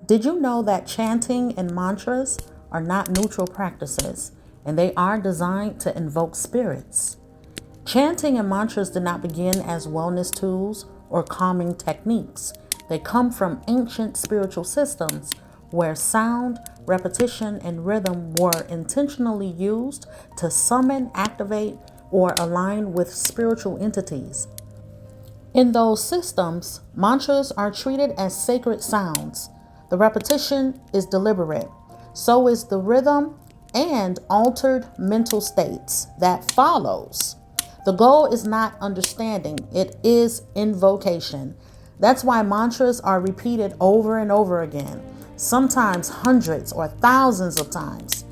Did you know that chanting and mantras are not neutral practices, and they are designed to invoke spirits? Chanting and mantras did not begin as wellness tools or calming techniques. They come from ancient spiritual systems where sound, repetition, and rhythm were intentionally used to summon, activate, or align with spiritual entities. In those systems, mantras are treated as sacred sounds. The repetition is deliberate. So is the rhythm and altered mental states that follows. The goal is not understanding, it is invocation. That's why mantras are repeated over and over again, sometimes hundreds or thousands of times.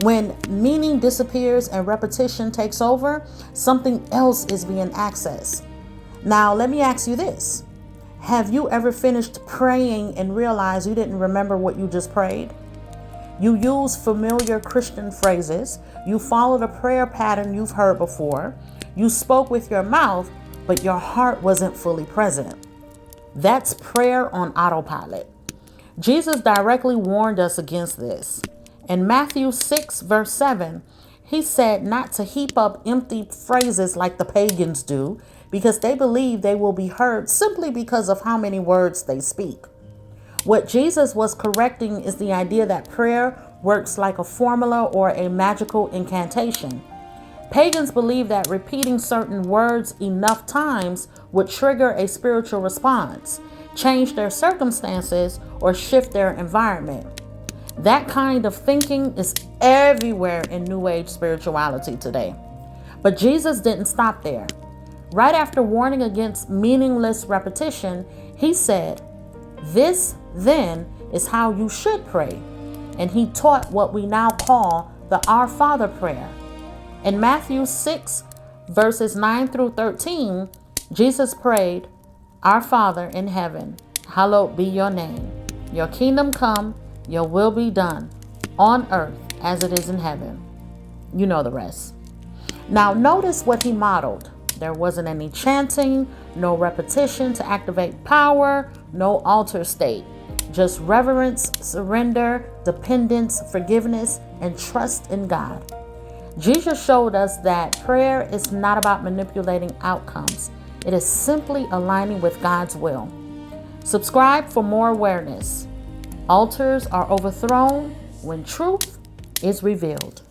When meaning disappears and repetition takes over, something else is being accessed. Now, let me ask you this. Have you ever finished praying and realized you didn't remember what you just prayed? You use familiar Christian phrases. You followed a prayer pattern you've heard before. You spoke with your mouth, but your heart wasn't fully present. That's prayer on autopilot. Jesus directly warned us against this. In Matthew 6, verse 7, he said not to heap up empty phrases like the pagans do, because they believe they will be heard simply because of how many words they speak. What Jesus was correcting is the idea that prayer works like a formula or a magical incantation. Pagans believe that repeating certain words enough times would trigger a spiritual response, change their circumstances, or shift their environment. That kind of thinking is everywhere in New Age spirituality today. But Jesus didn't stop there. Right after warning against meaningless repetition, he said, "This, then, is how you should pray." And he taught what we now call the Our Father prayer. In Matthew 6, verses 9 through 13, Jesus prayed, "Our Father in heaven, hallowed be your name. Your kingdom come, your will be done, on earth as it is in heaven." You know the rest. Now notice what he modeled. There wasn't any chanting, no repetition to activate power, no alter state. Just reverence, surrender, dependence, forgiveness, and trust in God. Jesus showed us that prayer is not about manipulating outcomes. It is simply aligning with God's will. Subscribe for more awareness. Altars are overthrown when truth is revealed.